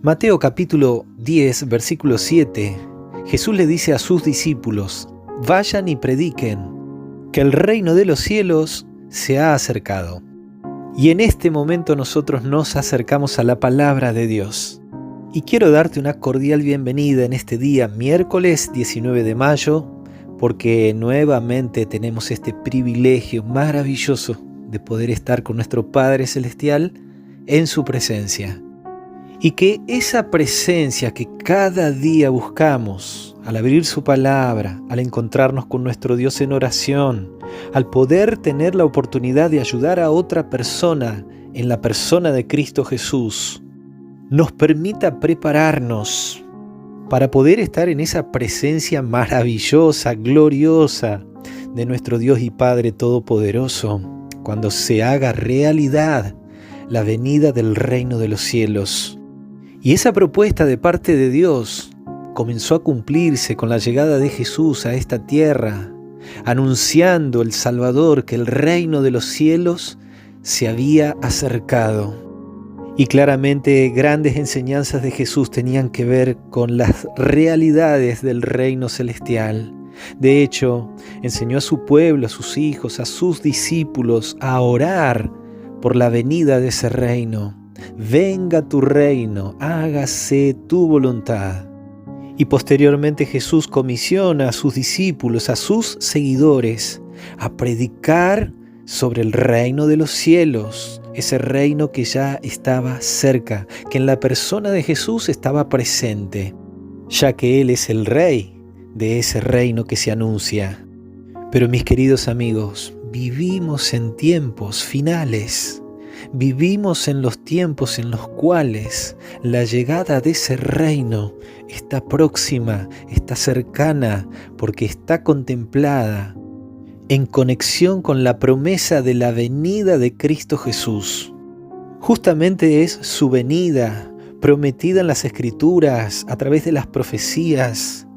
Mateo capítulo 10, versículo 7, Jesús le dice a sus discípulos: vayan y prediquen, que el reino de los cielos se ha acercado. Y en este momento nosotros nos acercamos a la palabra de Dios. Y quiero darte una cordial bienvenida en este día, miércoles 19 de mayo, porque nuevamente tenemos este privilegio maravilloso de poder estar con nuestro Padre Celestial en su presencia. Y que esa presencia que cada día buscamos, al abrir su palabra, al encontrarnos con nuestro Dios en oración, al poder tener la oportunidad de ayudar a otra persona en la persona de Cristo Jesús, nos permita prepararnos para poder estar en esa presencia maravillosa, gloriosa de nuestro Dios y Padre Todopoderoso, cuando se haga realidad la venida del reino de los cielos. Y esa propuesta de parte de Dios comenzó a cumplirse con la llegada de Jesús a esta tierra, anunciando el Salvador que el reino de los cielos se había acercado. Y claramente grandes enseñanzas de Jesús tenían que ver con las realidades del reino celestial. De hecho, enseñó a su pueblo, a sus hijos, a sus discípulos a orar por la venida de ese reino. Venga tu reino, hágase tu voluntad. Y posteriormente Jesús comisiona a sus discípulos, a sus seguidores, a predicar sobre el reino de los cielos, ese reino que ya estaba cerca, que en la persona de Jesús estaba presente, ya que Él es el rey de ese reino que se anuncia. Pero mis queridos amigos, vivimos en tiempos finales. Vivimos en los tiempos en los cuales la llegada de ese reino está próxima, está cercana, porque está contemplada en conexión con la promesa de la venida de Cristo Jesús. Justamente es su venida, prometida en las Escrituras, a través de las profecías,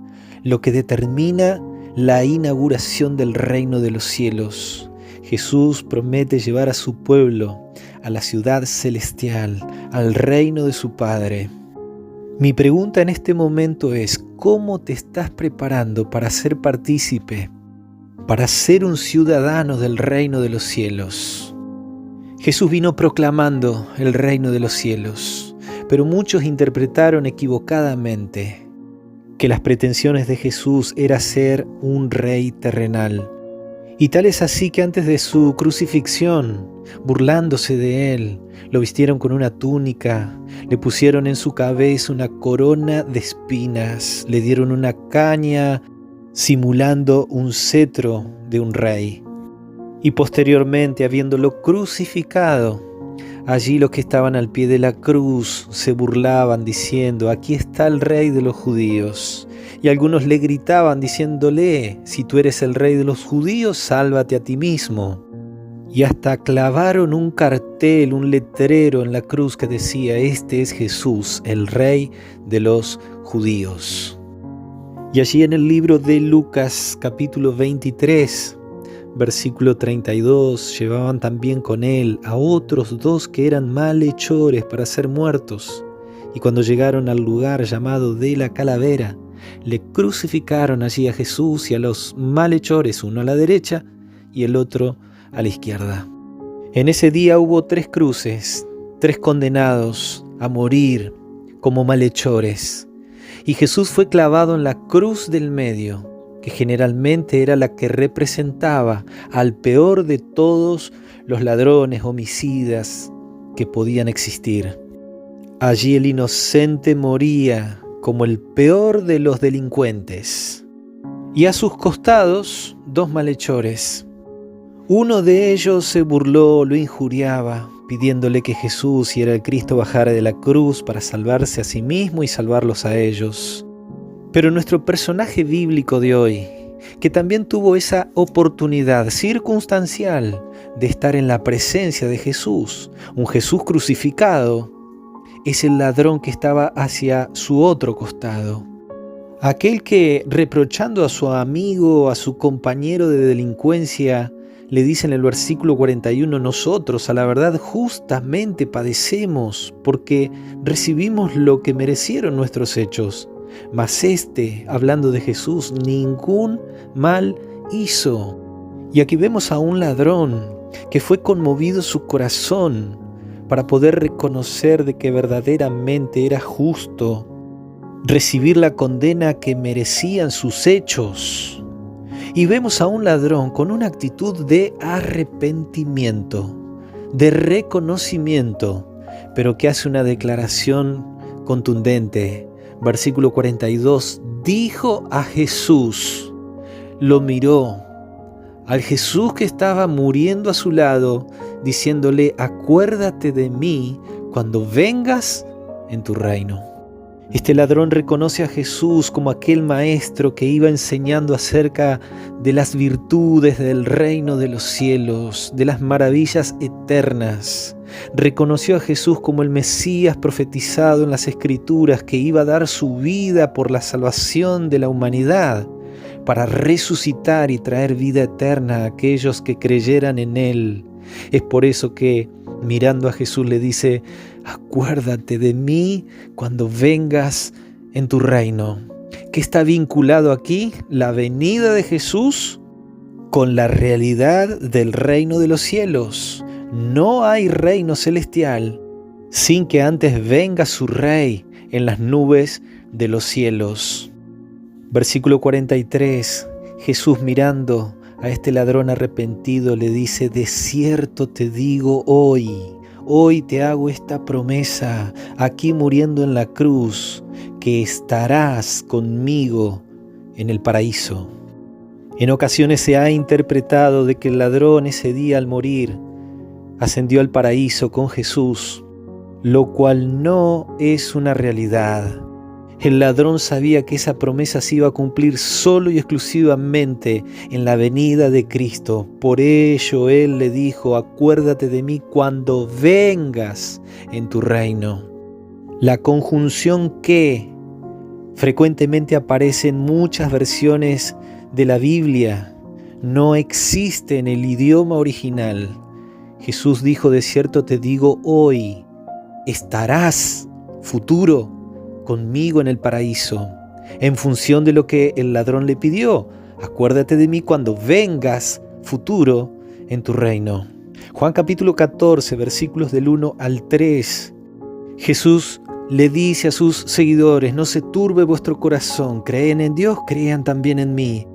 lo que determina la inauguración del reino de los cielos. Jesús promete llevar a su pueblo a la ciudad celestial, al reino de su Padre. Mi pregunta en este momento es: ¿cómo te estás preparando para ser partícipe, para ser un ciudadano del reino de los cielos? Jesús vino proclamando el reino de los cielos, pero muchos interpretaron equivocadamente que las pretensiones de Jesús era ser un rey terrenal. Y tal es así que antes de su crucifixión, burlándose de él, lo vistieron con una túnica, le pusieron en su cabeza una corona de espinas, le dieron una caña simulando un cetro de un rey. Y posteriormente, habiéndolo crucificado, allí los que estaban al pie de la cruz se burlaban diciendo: aquí está el rey de los judíos. Y algunos le gritaban diciéndole: si tú eres el rey de los judíos, sálvate a ti mismo. Y hasta clavaron un cartel, un letrero en la cruz que decía: este es Jesús, el rey de los judíos. Y allí en el libro de Lucas capítulo 23, versículo 32, llevaban también con él a otros dos que eran malhechores para ser muertos. Y cuando llegaron al lugar llamado de la calavera, le crucificaron allí a Jesús y a los malhechores, uno a la derecha y el otro a la izquierda. En ese día hubo 3 cruces, 3 condenados a morir como malhechores. Y Jesús fue clavado en la cruz del medio, que generalmente era la que representaba al peor de todos los ladrones, homicidas que podían existir. Allí el inocente moría como el peor de los delincuentes. Y a sus costados 2 malhechores. Uno de ellos se burló, lo injuriaba, pidiéndole que Jesús, si era el Cristo, bajara de la cruz para salvarse a sí mismo y salvarlos a ellos. Pero nuestro personaje bíblico de hoy, que también tuvo esa oportunidad circunstancial de estar en la presencia de Jesús, un Jesús crucificado, es el ladrón que estaba hacia su otro costado. Aquel que, reprochando a su amigo, a su compañero de delincuencia, le dice en el versículo 41, nosotros a la verdad justamente padecemos porque recibimos lo que merecieron nuestros hechos. Mas hablando de Jesús, ningún mal hizo. Y aquí vemos a un ladrón que fue conmovido su corazón para poder reconocer de que verdaderamente era justo recibir la condena que merecían sus hechos. Y vemos a un ladrón con una actitud de arrepentimiento, de reconocimiento, pero que hace una declaración contundente. Versículo 42, dijo a Jesús, lo miró, al Jesús que estaba muriendo a su lado, diciéndole, acuérdate de mí cuando vengas en tu reino. Este ladrón reconoce a Jesús como aquel maestro que iba enseñando acerca de las virtudes del reino de los cielos, de las maravillas eternas. Reconoció a Jesús como el Mesías profetizado en las Escrituras que iba a dar su vida por la salvación de la humanidad, para resucitar y traer vida eterna a aquellos que creyeran en Él. Es por eso que, mirando a Jesús, le dice, acuérdate de mí cuando vengas en tu reino. ¿Qué está vinculado aquí? La venida de Jesús con la realidad del reino de los cielos. No hay reino celestial sin que antes venga su Rey en las nubes de los cielos. Versículo 43, Jesús mirando a este ladrón arrepentido le dice, de cierto te digo hoy te hago esta promesa, aquí muriendo en la cruz, que estarás conmigo en el paraíso. En ocasiones se ha interpretado de que el ladrón ese día al morir ascendió al paraíso con Jesús, lo cual no es una realidad. El ladrón sabía que esa promesa se iba a cumplir solo y exclusivamente en la venida de Cristo. Por ello Él le dijo, acuérdate de mí cuando vengas en tu reino. La conjunción que frecuentemente aparece en muchas versiones de la Biblia no existe en el idioma original. Jesús dijo, de cierto te digo hoy, estarás, futuro, conmigo en el paraíso, en función de lo que el ladrón le pidió. Acuérdate de mí cuando vengas, futuro, en tu reino. Juan capítulo 14, versículos del 1 al 3. Jesús le dice a sus seguidores, no se turbe vuestro corazón, creen en Dios, crean también en mí.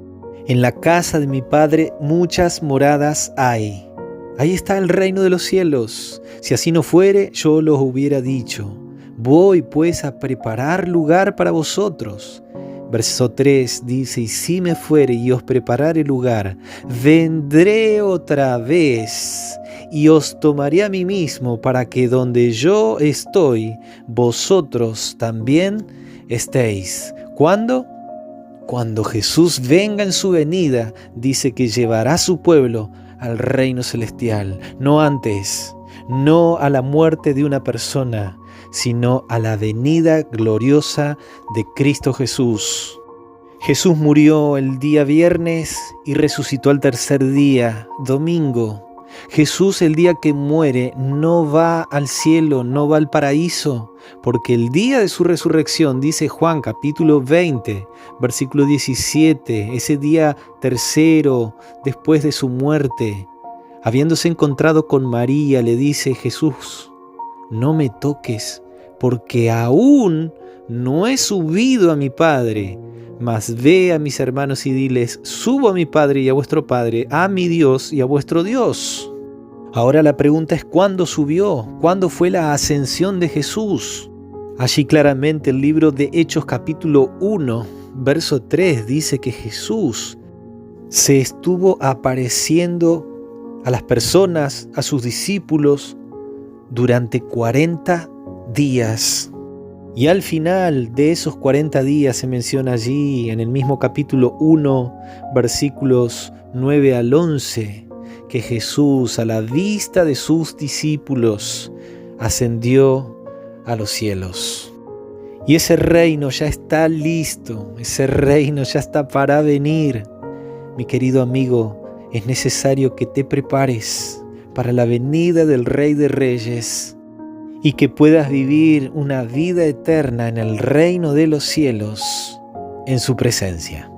En la casa de mi Padre muchas moradas hay. Ahí está el reino de los cielos. Si así no fuere, yo los hubiera dicho. Voy pues a preparar lugar para vosotros. Verso 3 dice, y si me fuere y os preparare lugar, vendré otra vez y os tomaré a mí mismo para que donde yo estoy, vosotros también estéis. ¿Cuándo? Cuando Jesús venga en su venida, dice que llevará a su pueblo al reino celestial, no antes, no a la muerte de una persona, sino a la venida gloriosa de Cristo Jesús. Jesús murió el día viernes y resucitó al tercer día, domingo. Jesús el día que muere no va al cielo, no va al paraíso, porque el día de su resurrección, dice Juan capítulo 20, versículo 17, ese día tercero después de su muerte, habiéndose encontrado con María, le dice Jesús, no me toques, porque aún no he subido a mi Padre, mas ve a mis hermanos y diles, subo a mi Padre y a vuestro Padre, a mi Dios y a vuestro Dios. Ahora la pregunta es, ¿cuándo subió? ¿Cuándo fue la ascensión de Jesús? Allí claramente el libro de Hechos capítulo 1, verso 3 dice que Jesús se estuvo apareciendo a las personas, a sus discípulos, durante 40 días. Y al final de esos 40 días se menciona allí en el mismo capítulo 1, versículos 9 al 11, que Jesús a la vista de sus discípulos ascendió a los cielos. Y ese reino ya está listo, ese reino ya está para venir. Mi querido amigo, es necesario que te prepares para la venida del Rey de Reyes y que puedas vivir una vida eterna en el reino de los cielos, en su presencia.